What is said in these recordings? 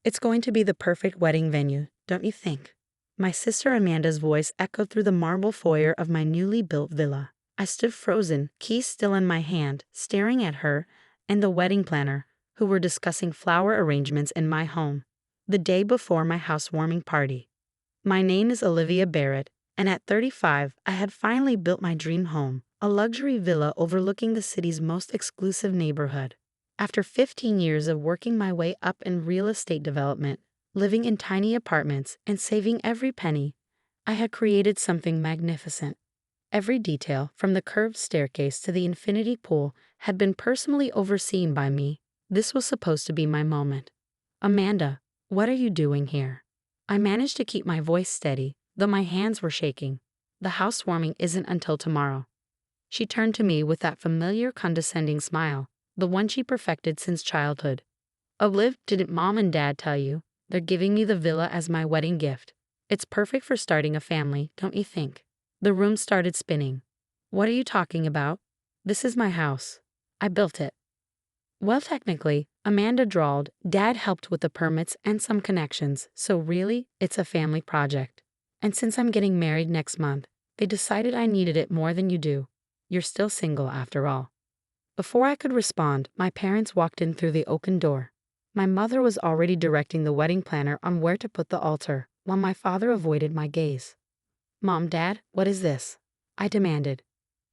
It's going to be the perfect wedding venue, don't you think? My sister Amanda's voice echoed through the marble foyer of my newly built villa. I stood frozen, keys still in my hand, staring at her and the wedding planner, who were discussing flower arrangements in my home, the day before my housewarming party. My name is Olivia Barrett, and at 35, I had finally built my dream home, a luxury villa overlooking the city's most exclusive neighborhood. After 15 years of working my way up in real estate development, living in tiny apartments, and saving every penny, I had created something magnificent. Every detail, from the curved staircase to the infinity pool, had been personally overseen by me. This was supposed to be my moment. Amanda, what are you doing here? I managed to keep my voice steady, though my hands were shaking. The housewarming isn't until tomorrow. She turned to me with that familiar condescending smile, the one she perfected since childhood. Olive, didn't Mom and Dad tell you? They're giving me the villa as my wedding gift. It's perfect for starting a family, don't you think? The room started spinning. What are you talking about? This is my house. I built it. Well, technically, Amanda drawled, Dad helped with the permits and some connections, so really, it's a family project. And since I'm getting married next month, they decided I needed it more than you do. You're still single after all. Before I could respond, my parents walked in through the oaken door. My mother was already directing the wedding planner on where to put the altar, while my father avoided my gaze. Mom, Dad, what is this? I demanded.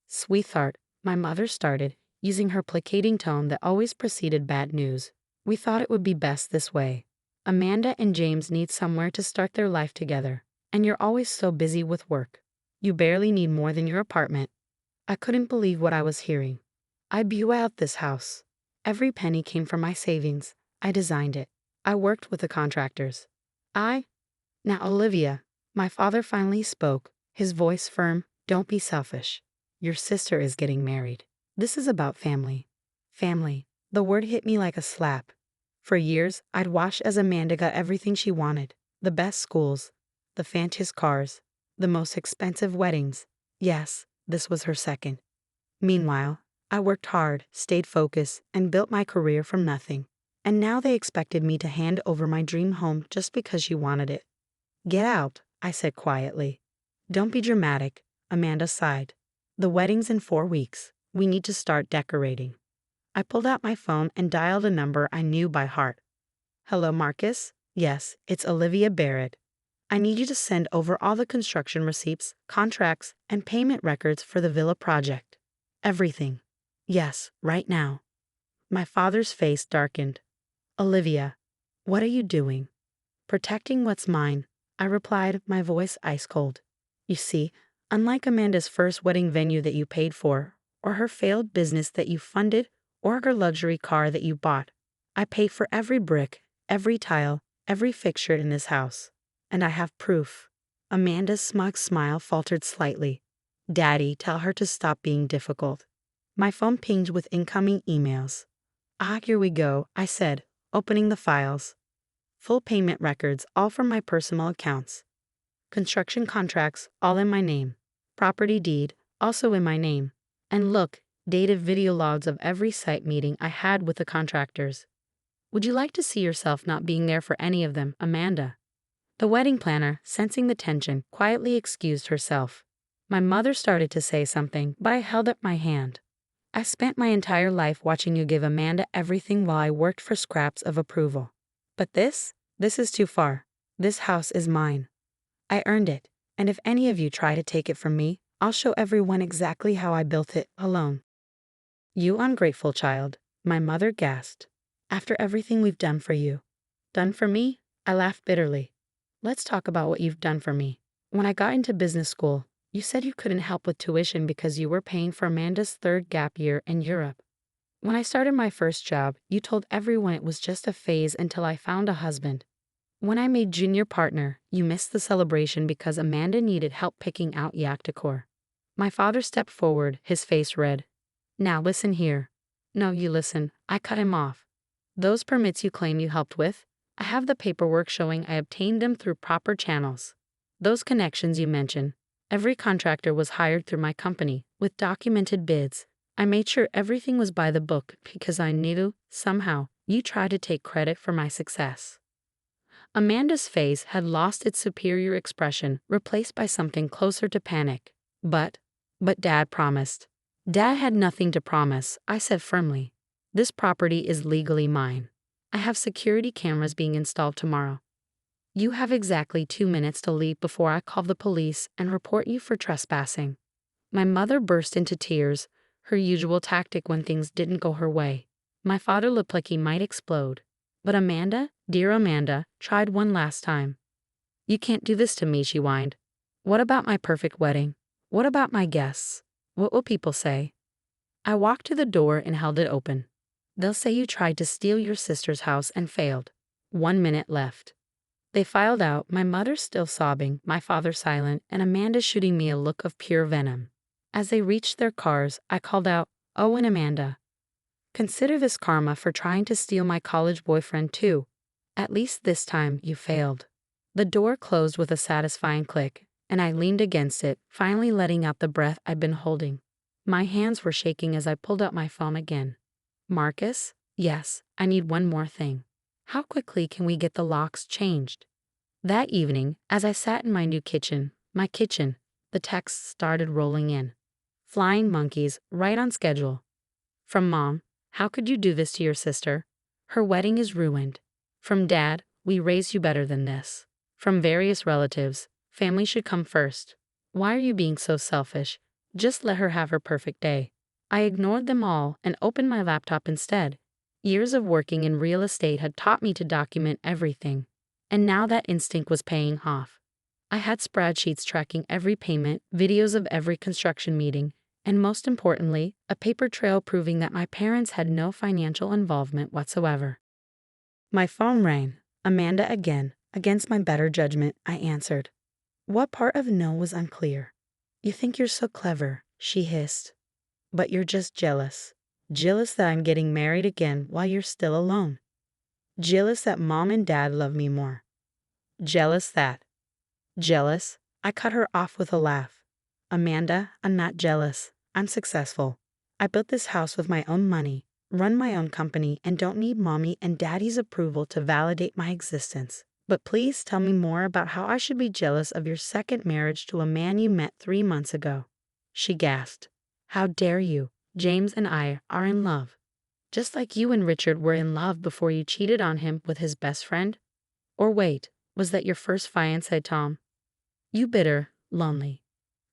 Sweetheart, my mother started, using her placating tone that always preceded bad news. We thought it would be best this way. Amanda and James need somewhere to start their life together, and you're always so busy with work. You barely need more than your apartment. I couldn't believe what I was hearing. I blew out this house. Every penny came from my savings. I designed it. I worked with the contractors. Now Olivia, my father finally spoke, his voice firm, don't be selfish. Your sister is getting married. This is about family. Family. The word hit me like a slap. For years, I'd watched as Amanda got everything she wanted. The best schools, the fanciest cars, the most expensive weddings. Yes, this was her second. Meanwhile, I worked hard, stayed focused, and built my career from nothing. And now they expected me to hand over my dream home just because she wanted it. Get out, I said quietly. Don't be dramatic, Amanda sighed. The wedding's in 4 weeks. We need to start decorating. I pulled out my phone and dialed a number I knew by heart. Hello, Marcus? Yes, it's Olivia Barrett. I need you to send over all the construction receipts, contracts, and payment records for the villa project. Everything. Yes, right now. My father's face darkened. Olivia, what are you doing? Protecting what's mine, I replied, my voice ice cold. You see, unlike Amanda's first wedding venue that you paid for, or her failed business that you funded, or her luxury car that you bought, I paid for every brick, every tile, every fixture in this house. And I have proof. Amanda's smug smile faltered slightly. Daddy, tell her to stop being difficult. My phone pinged with incoming emails. Here we go, I said, opening the files. Full payment records, all from my personal accounts. Construction contracts, all in my name. Property deed, also in my name. And look, dated video logs of every site meeting I had with the contractors. Would you like to see yourself not being there for any of them, Amanda? The wedding planner, sensing the tension, quietly excused herself. My mother started to say something, but I held up my hand. I spent my entire life watching you give Amanda everything while I worked for scraps of approval. But this is too far. This house is mine. I earned it, and if any of you try to take it from me, I'll show everyone exactly how I built it alone. You ungrateful child, my mother gasped. After everything we've done for you. Done for me? I laughed bitterly. Let's talk about what you've done for me. When I got into business school, you said you couldn't help with tuition because you were paying for Amanda's third gap year in Europe. When I started my first job, you told everyone it was just a phase until I found a husband. When I made junior partner, you missed the celebration because Amanda needed help picking out yak decor. My father stepped forward, his face red. Now listen here. No, you listen. I cut him off. Those permits you claim you helped with, I have the paperwork showing I obtained them through proper channels. Those connections you mention, every contractor was hired through my company, with documented bids. I made sure everything was by the book because I knew, somehow, you tried to take credit for my success. Amanda's face had lost its superior expression, replaced by something closer to panic. But Dad promised. Dad had nothing to promise, I said firmly. This property is legally mine. I have security cameras being installed tomorrow. You have exactly 2 minutes to leave before I call the police and report you for trespassing. My mother burst into tears, her usual tactic when things didn't go her way. My father looked like he might explode. But Amanda, dear Amanda, tried one last time. You can't do this to me, she whined. What about my perfect wedding? What about my guests? What will people say? I walked to the door and held it open. They'll say you tried to steal your sister's house and failed. 1 minute left. They filed out, my mother still sobbing, my father silent, and Amanda shooting me a look of pure venom. As they reached their cars, I called out, "Oh, and Amanda, consider this karma for trying to steal my college boyfriend too. At least this time you failed." The door closed with a satisfying click, and I leaned against it, finally letting out the breath I'd been holding. My hands were shaking as I pulled out my phone again. Marcus? Yes, I need one more thing. How quickly can we get the locks changed? That evening, as I sat in my new kitchen, the texts started rolling in. Flying monkeys, right on schedule. From Mom, how could you do this to your sister? Her wedding is ruined. From Dad, we raised you better than this. From various relatives, family should come first. Why are you being so selfish? Just let her have her perfect day. I ignored them all and opened my laptop instead. Years of working in real estate had taught me to document everything. And now that instinct was paying off. I had spreadsheets tracking every payment, videos of every construction meeting, and most importantly, a paper trail proving that my parents had no financial involvement whatsoever. My phone rang. Amanda again. Against my better judgment, I answered. What part of no was unclear? You think you're so clever, she hissed. But you're just jealous. Jealous that I'm getting married again while you're still alone. Jealous that Mom and Dad love me more. Jealous. I cut her off with a laugh. Amanda, I'm not jealous. I'm successful. I built this house with my own money, run my own company, and don't need Mommy and Daddy's approval to validate my existence. But please tell me more about how I should be jealous of your second marriage to a man you met 3 months ago. She gasped. How dare you? James and I are in love. Just like you and Richard were in love before you cheated on him with his best friend? Or wait, was that your first fiancé, Tom? You bitter, lonely.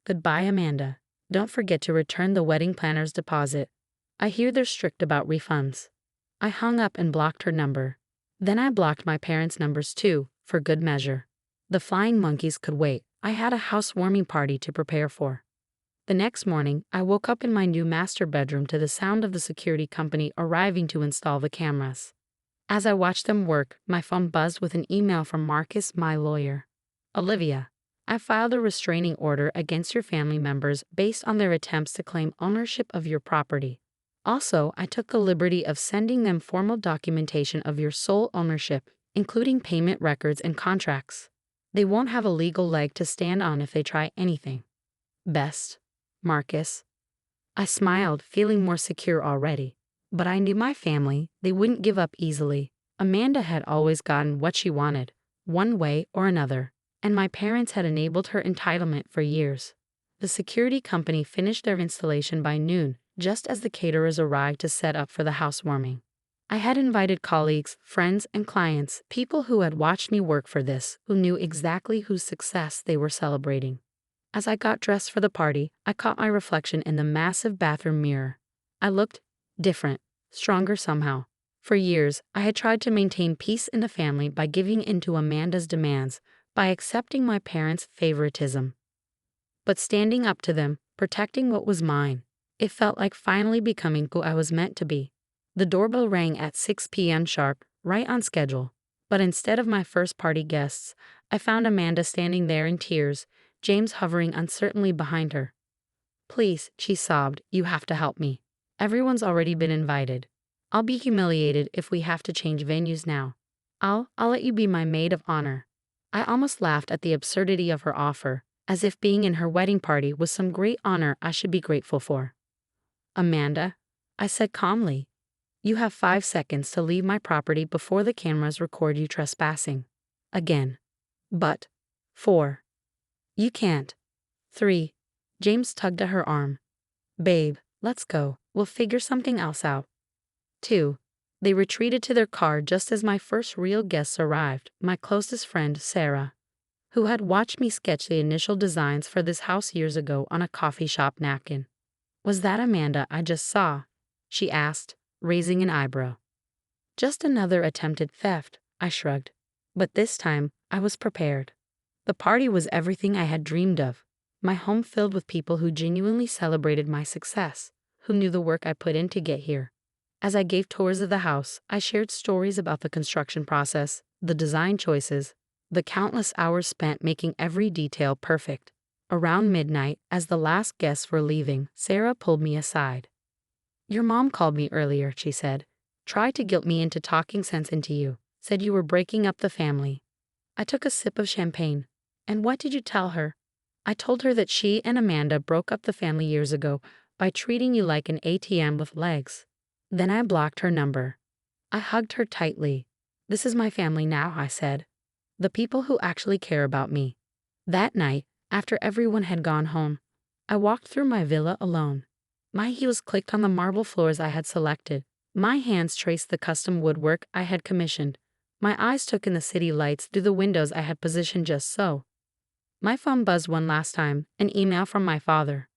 Goodbye, Amanda. Don't forget to return the wedding planner's deposit. I hear they're strict about refunds. I hung up and blocked her number. Then I blocked my parents' numbers too, for good measure. The flying monkeys could wait. I had a housewarming party to prepare for. The next morning, I woke up in my new master bedroom to the sound of the security company arriving to install the cameras. As I watched them work, my phone buzzed with an email from Marcus, my lawyer. Olivia, I filed a restraining order against your family members based on their attempts to claim ownership of your property. Also, I took the liberty of sending them formal documentation of your sole ownership, including payment records and contracts. They won't have a legal leg to stand on if they try anything. Best, Marcus. I smiled, feeling more secure already. But I knew my family, they wouldn't give up easily. Amanda had always gotten what she wanted, one way or another, and my parents had enabled her entitlement for years. The security company finished their installation by noon, just as the caterers arrived to set up for the housewarming. I had invited colleagues, friends, and clients, people who had watched me work for this, who knew exactly whose success they were celebrating. As I got dressed for the party, I caught my reflection in the massive bathroom mirror. I looked different, stronger somehow. For years, I had tried to maintain peace in the family by giving in to Amanda's demands, by accepting my parents' favoritism. But standing up to them, protecting what was mine, it felt like finally becoming who I was meant to be. The doorbell rang at 6 p.m. sharp, right on schedule. But instead of my first party guests, I found Amanda standing there in tears, James hovering uncertainly behind her. Please, she sobbed, you have to help me. Everyone's already been invited. I'll be humiliated if we have to change venues now. I'll let you be my maid of honor. I almost laughed at the absurdity of her offer, as if being in her wedding party was some great honor I should be grateful for. Amanda, I said calmly, you have 5 seconds to leave my property before the cameras record you trespassing. Again. But. 4. You can't. 3. James tugged at her arm. Babe, let's go. We'll figure something else out. 2. They retreated to their car just as my first real guests arrived, my closest friend, Sarah, who had watched me sketch the initial designs for this house years ago on a coffee shop napkin. Was that Amanda I just saw? She asked, raising an eyebrow. Just another attempted theft, I shrugged. But this time, I was prepared. The party was everything I had dreamed of. My home filled with people who genuinely celebrated my success, who knew the work I put in to get here. As I gave tours of the house, I shared stories about the construction process, the design choices, the countless hours spent making every detail perfect. Around midnight, as the last guests were leaving, Sarah pulled me aside. Your mom called me earlier, she said. Tried to guilt me into talking sense into you. Said you were breaking up the family. I took a sip of champagne. And what did you tell her? I told her that she and Amanda broke up the family years ago by treating you like an ATM with legs. Then I blocked her number. I hugged her tightly. This is my family now, I said. The people who actually care about me. That night, after everyone had gone home, I walked through my villa alone. My heels clicked on the marble floors I had selected. My hands traced the custom woodwork I had commissioned. My eyes took in the city lights through the windows I had positioned just so. My phone buzzed one last time, an email from my father.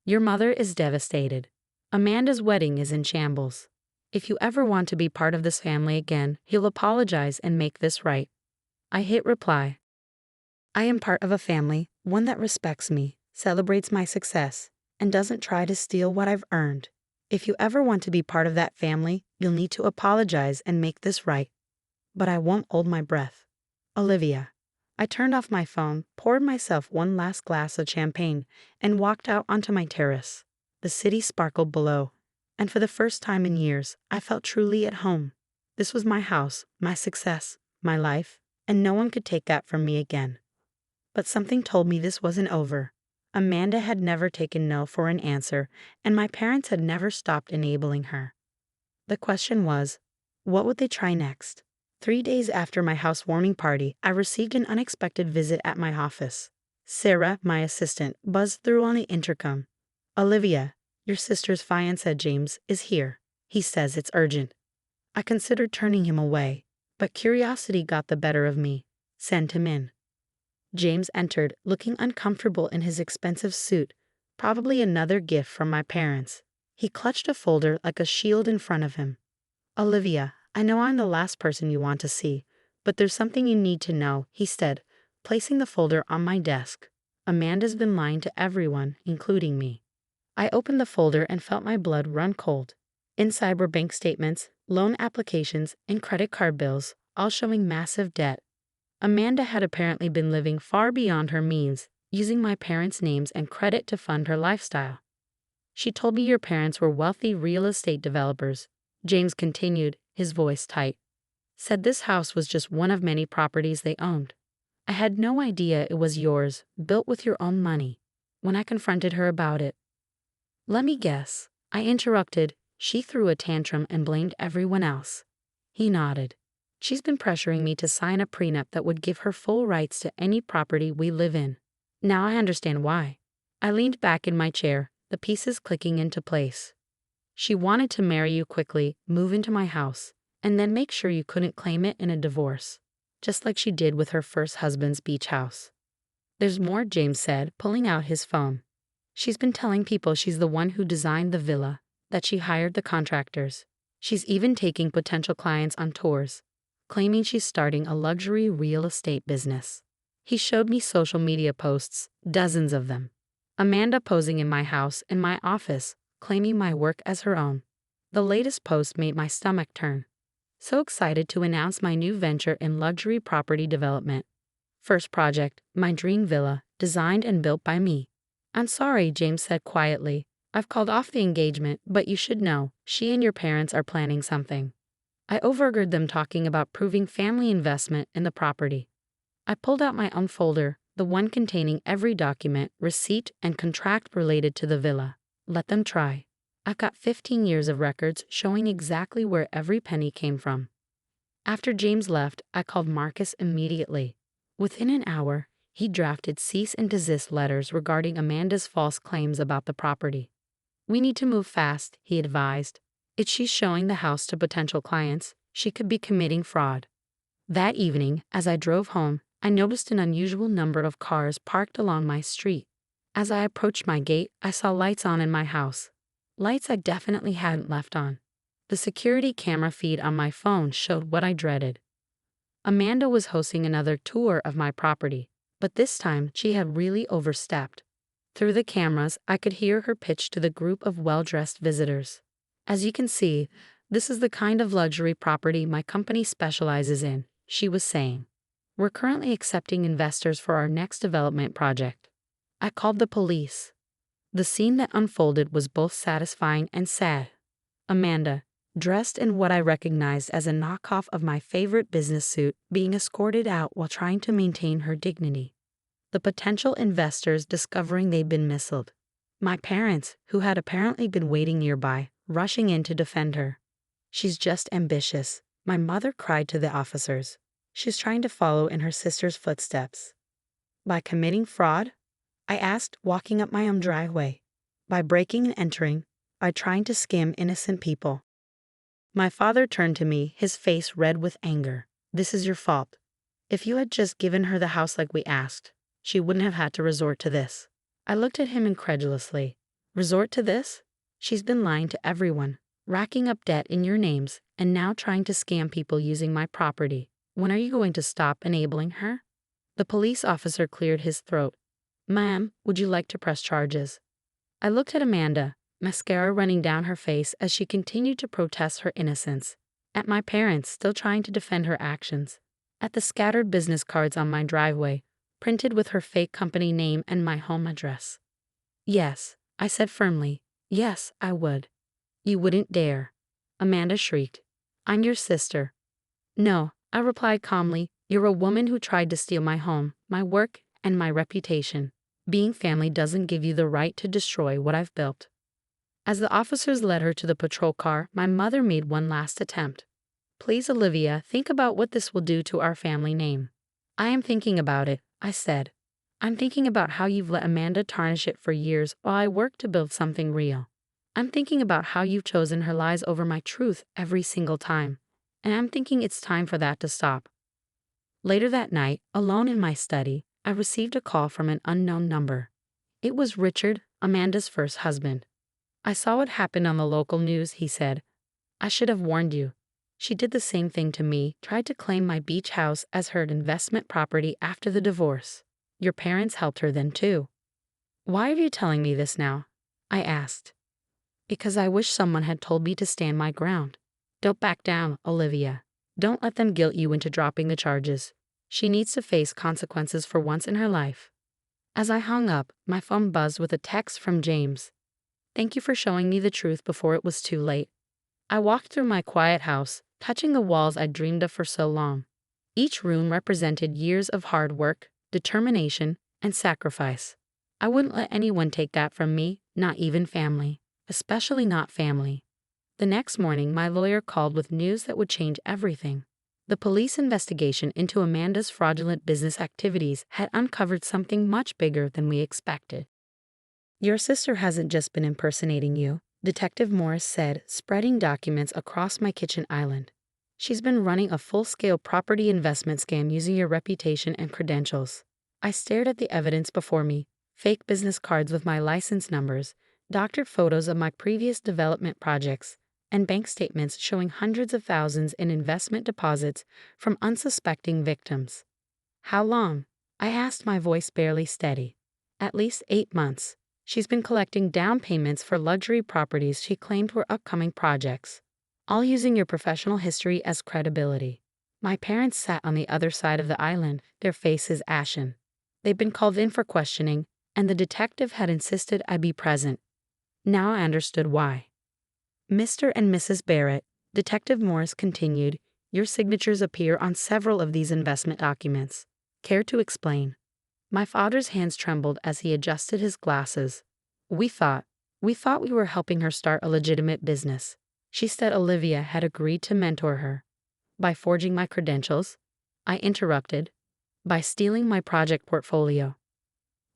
Your mother is devastated. Amanda's wedding is in shambles. If you ever want to be part of this family again, he'll apologize and make this right. I hit reply. I am part of a family, one that respects me, celebrates my success, and doesn't try to steal what I've earned. If you ever want to be part of that family, you'll need to apologize and make this right. But I won't hold my breath. Olivia. I turned off my phone, poured myself one last glass of champagne, and walked out onto my terrace. The city sparkled below, and for the first time in years, I felt truly at home. This was my house, my success, my life, and no one could take that from me again. But something told me this wasn't over. Amanda had never taken no for an answer, and my parents had never stopped enabling her. The question was, what would they try next? 3 days after my housewarming party, I received an unexpected visit at my office. Sarah, my assistant, buzzed through on the intercom. Olivia, your sister's fiancé James is here. He says it's urgent. I considered turning him away, but curiosity got the better of me. Send him in. James entered, looking uncomfortable in his expensive suit, probably another gift from my parents. He clutched a folder like a shield in front of him. Olivia, I know I'm the last person you want to see, but there's something you need to know, he said, placing the folder on my desk. Amanda's been lying to everyone, including me. I opened the folder and felt my blood run cold. Inside were bank statements, loan applications, and credit card bills, all showing massive debt. Amanda had apparently been living far beyond her means, using my parents' names and credit to fund her lifestyle. She told me your parents were wealthy real estate developers, James continued, his voice tight. Said this house was just one of many properties they owned. I had no idea it was yours, built with your own money, when I confronted her about it. Let me guess, I interrupted. She threw a tantrum and blamed everyone else. He nodded. She's been pressuring me to sign a prenup that would give her full rights to any property we live in. Now I understand why. I leaned back in my chair, the pieces clicking into place. She wanted to marry you quickly, move into my house, and then make sure you couldn't claim it in a divorce, just like she did with her first husband's beach house. There's more, James said, pulling out his phone. She's been telling people she's the one who designed the villa, that she hired the contractors. She's even taking potential clients on tours, claiming she's starting a luxury real estate business. He showed me social media posts, dozens of them. Amanda posing in my house and my office, claiming my work as her own. The latest post made my stomach turn. So excited to announce my new venture in luxury property development. First project, my dream villa, designed and built by me. I'm sorry, James said quietly. I've called off the engagement, but you should know, she and your parents are planning something. I overheard them talking about proving family investment in the property. I pulled out my own folder, the one containing every document, receipt, and contract related to the villa. Let them try. I've got 15 years of records showing exactly where every penny came from. After James left, I called Marcus immediately. Within an hour, he drafted cease and desist letters regarding Amanda's false claims about the property. "We need to move fast," he advised. "If she's showing the house to potential clients, she could be committing fraud." That evening, as I drove home, I noticed an unusual number of cars parked along my street. As I approached my gate, I saw lights on in my house. Lights I definitely hadn't left on. The security camera feed on my phone showed what I dreaded. Amanda was hosting another tour of my property, but this time she had really overstepped. Through the cameras, I could hear her pitch to the group of well-dressed visitors. "As you can see, this is the kind of luxury property my company specializes in," she was saying. "We're currently accepting investors for our next development project." I called the police. The scene that unfolded was both satisfying and sad. Amanda, dressed in what I recognized as a knockoff of my favorite business suit, being escorted out while trying to maintain her dignity. The potential investors discovering they'd been misled. My parents, who had apparently been waiting nearby, rushing in to defend her. "She's just ambitious," my mother cried to the officers. "She's trying to follow in her sister's footsteps." "By committing fraud?" I asked, walking up my own driveway. "By breaking and entering, by trying to scam innocent people." My father turned to me, his face red with anger. "This is your fault. If you had just given her the house like we asked, she wouldn't have had to resort to this." I looked at him incredulously. "Resort to this? She's been lying to everyone, racking up debt in your names, and now trying to scam people using my property. When are you going to stop enabling her?" The police officer cleared his throat. "Ma'am, would you like to press charges?" I looked at Amanda, mascara running down her face as she continued to protest her innocence. At my parents, still trying to defend her actions. At the scattered business cards on my driveway, printed with her fake company name and my home address. "Yes," I said firmly. "Yes, I would." "You wouldn't dare," Amanda shrieked. "I'm your sister." "No," I replied calmly. "You're a woman who tried to steal my home, my work, and my reputation. Being family doesn't give you the right to destroy what I've built." As the officers led her to the patrol car, my mother made one last attempt. "Please, Olivia, think about what this will do to our family name." "I am thinking about it," I said. "I'm thinking about how you've let Amanda tarnish it for years while I work to build something real. I'm thinking about how you've chosen her lies over my truth every single time. And I'm thinking it's time for that to stop." Later that night, alone in my study, I received a call from an unknown number. It was Richard, Amanda's first husband. "I saw what happened on the local news," he said. "I should have warned you. She did the same thing to me, tried to claim my beach house as her investment property after the divorce. Your parents helped her then too." "Why are you telling me this now?" I asked. "Because I wish someone had told me to stand my ground. Don't back down, Olivia. Don't let them guilt you into dropping the charges. She needs to face consequences for once in her life." As I hung up, my phone buzzed with a text from James. "Thank you for showing me the truth before it was too late." I walked through my quiet house, touching the walls I'd dreamed of for so long. Each room represented years of hard work, determination, and sacrifice. I wouldn't let anyone take that from me, not even family, especially not family. The next morning, my lawyer called with news that would change everything. The police investigation into Amanda's fraudulent business activities had uncovered something much bigger than we expected. "Your sister hasn't just been impersonating you," Detective Morris said, spreading documents across my kitchen island. "She's been running a full-scale property investment scam using your reputation and credentials." I stared at the evidence before me, fake business cards with my license numbers, doctored photos of my previous development projects, and bank statements showing hundreds of thousands in investment deposits from unsuspecting victims. "How long?" I asked, my voice barely steady. "At least 8 months. She's been collecting down payments for luxury properties she claimed were upcoming projects, all using your professional history as credibility." My parents sat on the other side of the island, their faces ashen. They'd been called in for questioning, and the detective had insisted I be present. Now I understood why. "Mr. and Mrs. Barrett," Detective Morris continued, "your signatures appear on several of these investment documents. Care to explain?" My father's hands trembled as he adjusted his glasses. We thought we were helping her start a legitimate business. She said Olivia had agreed to mentor her. By forging my credentials? I interrupted. By stealing my project portfolio.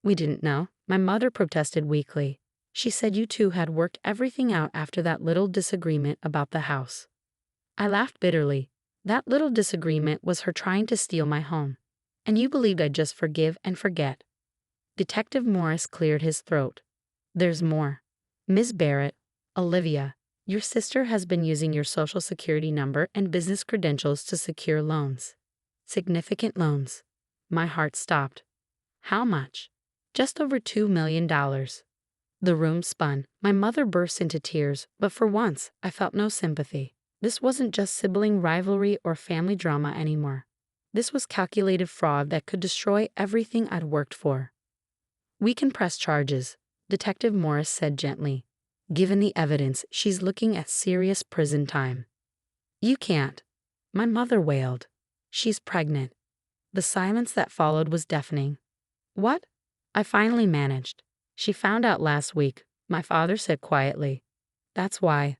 We didn't know, my mother protested weakly. She said you two had worked everything out after that little disagreement about the house. I laughed bitterly. That little disagreement was her trying to steal my home. And you believed I'd just forgive and forget. Detective Morris cleared his throat. There's more. Ms. Barrett, Olivia, your sister has been using your social security number and business credentials to secure loans. Significant loans. My heart stopped. How much? Just over $2 million. The room spun. My mother burst into tears, but for once, I felt no sympathy. This wasn't just sibling rivalry or family drama anymore. This was calculated fraud that could destroy everything I'd worked for. We can press charges, Detective Morris said gently. Given the evidence, she's looking at serious prison time. You can't. My mother wailed. She's pregnant. The silence that followed was deafening. What? I finally managed. She found out last week, my father said quietly. That's why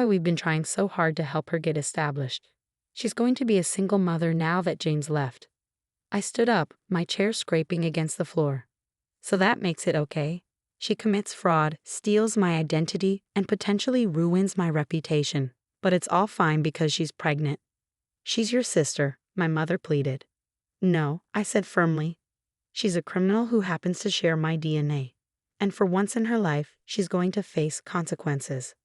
we've been trying so hard to help her get established. She's going to be a single mother now that James left. I stood up, my chair scraping against the floor. So that makes it okay? She commits fraud, steals my identity, and potentially ruins my reputation. But it's all fine because she's pregnant. She's your sister, my mother pleaded. No, I said firmly. She's a criminal who happens to share my DNA. And for once in her life, she's going to face consequences.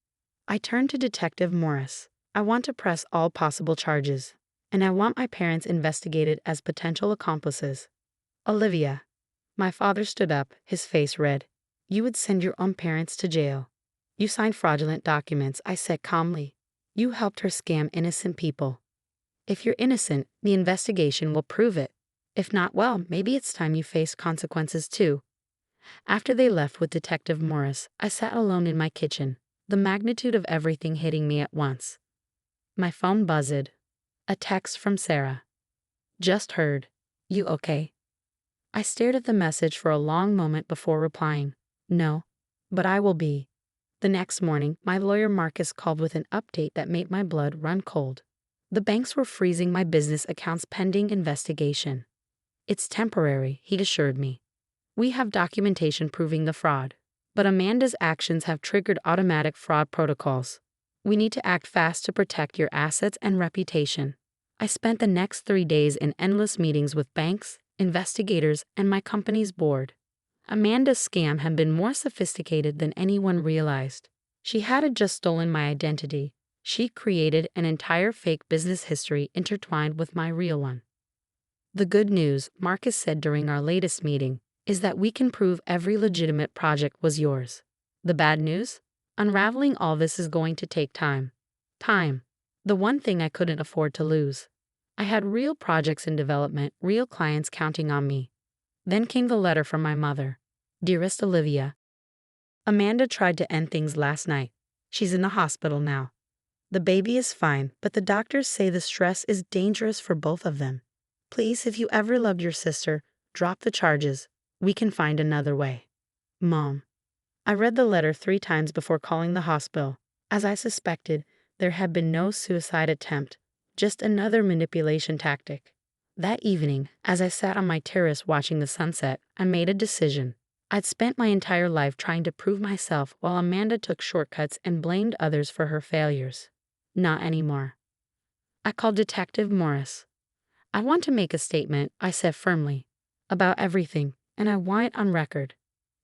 I turned to Detective Morris. I want to press all possible charges. And I want my parents investigated as potential accomplices. Olivia. My father stood up, his face red. You would send your own parents to jail. You signed fraudulent documents, I said calmly. You helped her scam innocent people. If you're innocent, the investigation will prove it. If not, well, maybe it's time you face consequences too. After they left with Detective Morris, I sat alone in my kitchen, the magnitude of everything hitting me at once. My phone buzzed. A text from Sarah. Just heard. You okay? I stared at the message for a long moment before replying. No, but I will be. The next morning, my lawyer Marcus called with an update that made my blood run cold. The banks were freezing my business accounts pending investigation. It's temporary, he assured me. We have documentation proving the fraud, but Amanda's actions have triggered automatic fraud protocols. We need to act fast to protect your assets and reputation. I spent the next 3 days in endless meetings with banks, investigators, and my company's board. Amanda's scam had been more sophisticated than anyone realized. She hadn't just stolen my identity. She created an entire fake business history intertwined with my real one. The good news, Marcus said during our latest meeting, is that we can prove every legitimate project was yours. The bad news? Unraveling all this is going to take time. Time. The one thing I couldn't afford to lose. I had real projects in development, real clients counting on me. Then came the letter from my mother. Dearest Olivia, Amanda tried to end things last night. She's in the hospital now. The baby is fine, but the doctors say the stress is dangerous for both of them. Please, if you ever loved your sister, drop the charges. We can find another way. Mom. I read the letter 3 times before calling the hospital. As I suspected, there had been no suicide attempt, just another manipulation tactic. That evening, as I sat on my terrace watching the sunset, I made a decision. I'd spent my entire life trying to prove myself while Amanda took shortcuts and blamed others for her failures. Not anymore. I called Detective Morris. I want to make a statement, I said firmly, about everything, and I want it on record.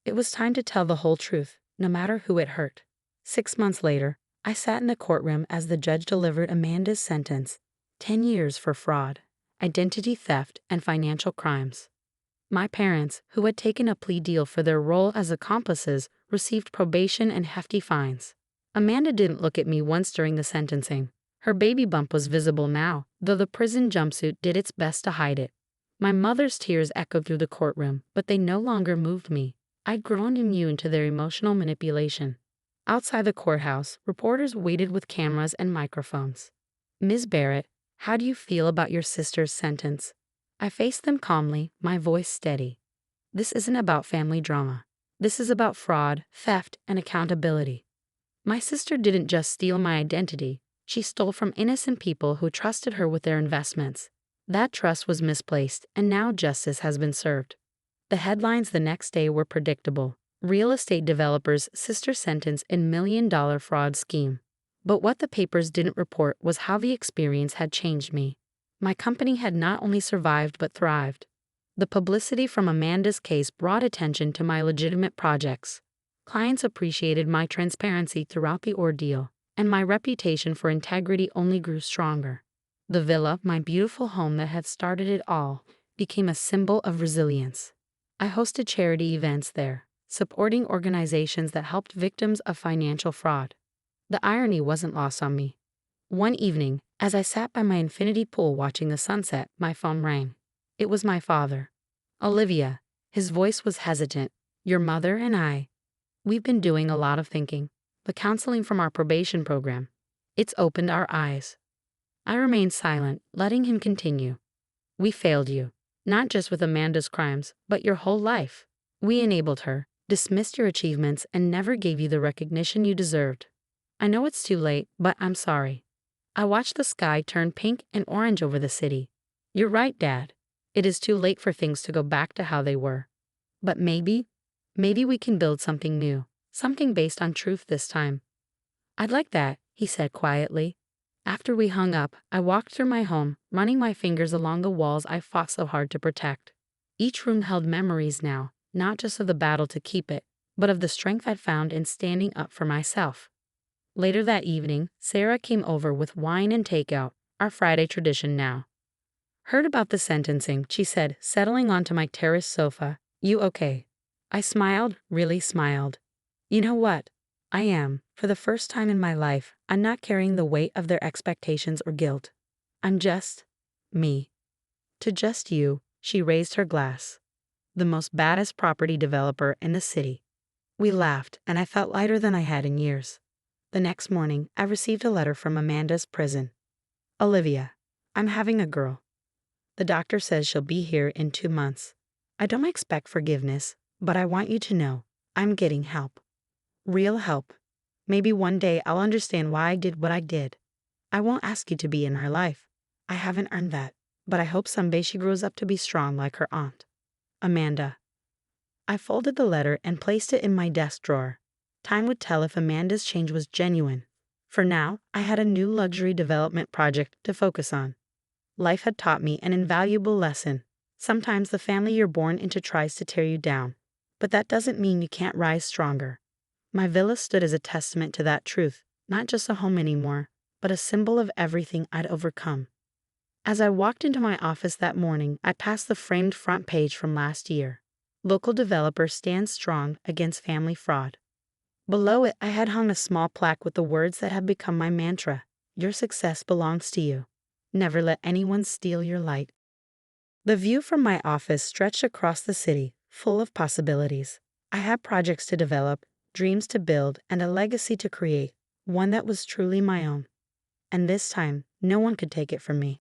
It was time to tell the whole truth, no matter who it hurt. 6 months later, I sat in the courtroom as the judge delivered Amanda's sentence, 10 years for fraud, identity theft, and financial crimes. My parents, who had taken a plea deal for their role as accomplices, received probation and hefty fines. Amanda didn't look at me once during the sentencing. Her baby bump was visible now, though the prison jumpsuit did its best to hide it. My mother's tears echoed through the courtroom, but they no longer moved me. I'd grown immune to their emotional manipulation. Outside the courthouse, reporters waited with cameras and microphones. Ms. Barrett, how do you feel about your sister's sentence? I faced them calmly, my voice steady. This isn't about family drama. This is about fraud, theft, and accountability. My sister didn't just steal my identity. She stole from innocent people who trusted her with their investments. That trust was misplaced, and now justice has been served. The headlines the next day were predictable. Real estate developer's sister sentenced in $1 million fraud scheme. But what the papers didn't report was how the experience had changed me. My company had not only survived but thrived. The publicity from Amanda's case brought attention to my legitimate projects. Clients appreciated my transparency throughout the ordeal, and my reputation for integrity only grew stronger. The villa, my beautiful home that had started it all, became a symbol of resilience. I hosted charity events there, supporting organizations that helped victims of financial fraud. The irony wasn't lost on me. One evening, as I sat by my infinity pool watching the sunset, my phone rang. It was my father. Olivia. His voice was hesitant. Your mother and I. We've been doing a lot of thinking. The counseling from our probation program. It's opened our eyes. I remained silent, letting him continue. We failed you. Not just with Amanda's crimes, but your whole life. We enabled her, dismissed your achievements, and never gave you the recognition you deserved. I know it's too late, but I'm sorry. I watched the sky turn pink and orange over the city. You're right, Dad. It is too late for things to go back to how they were. But maybe we can build something new, something based on truth this time. I'd like that, he said quietly. After we hung up, I walked through my home, running my fingers along the walls I fought so hard to protect. Each room held memories now, not just of the battle to keep it, but of the strength I'd found in standing up for myself. Later that evening, Sarah came over with wine and takeout, our Friday tradition now. Heard about the sentencing, she said, settling onto my terrace sofa. You okay? I smiled, really smiled. You know what? I am. For the first time in my life, I'm not carrying the weight of their expectations or guilt. I'm just me. To just you, she raised her glass. The most baddest property developer in the city. We laughed, and I felt lighter than I had in years. The next morning, I received a letter from Amanda's prison. Olivia, I'm having a girl. The doctor says she'll be here in 2 months. I don't expect forgiveness, but I want you to know I'm getting help. Real help. Maybe one day I'll understand why I did what I did. I won't ask you to be in her life. I haven't earned that, but I hope someday she grows up to be strong like her aunt. Amanda. I folded the letter and placed it in my desk drawer. Time would tell if Amanda's change was genuine. For now, I had a new luxury development project to focus on. Life had taught me an invaluable lesson. Sometimes the family you're born into tries to tear you down, but that doesn't mean you can't rise stronger. My villa stood as a testament to that truth, not just a home anymore, but a symbol of everything I'd overcome. As I walked into my office that morning, I passed the framed front page from last year. Local developer stands strong against family fraud. Below it, I had hung a small plaque with the words that have become my mantra. Your success belongs to you. Never let anyone steal your light. The view from my office stretched across the city, full of possibilities. I had projects to develop, dreams to build, and a legacy to create, one that was truly my own. And this time, no one could take it from me.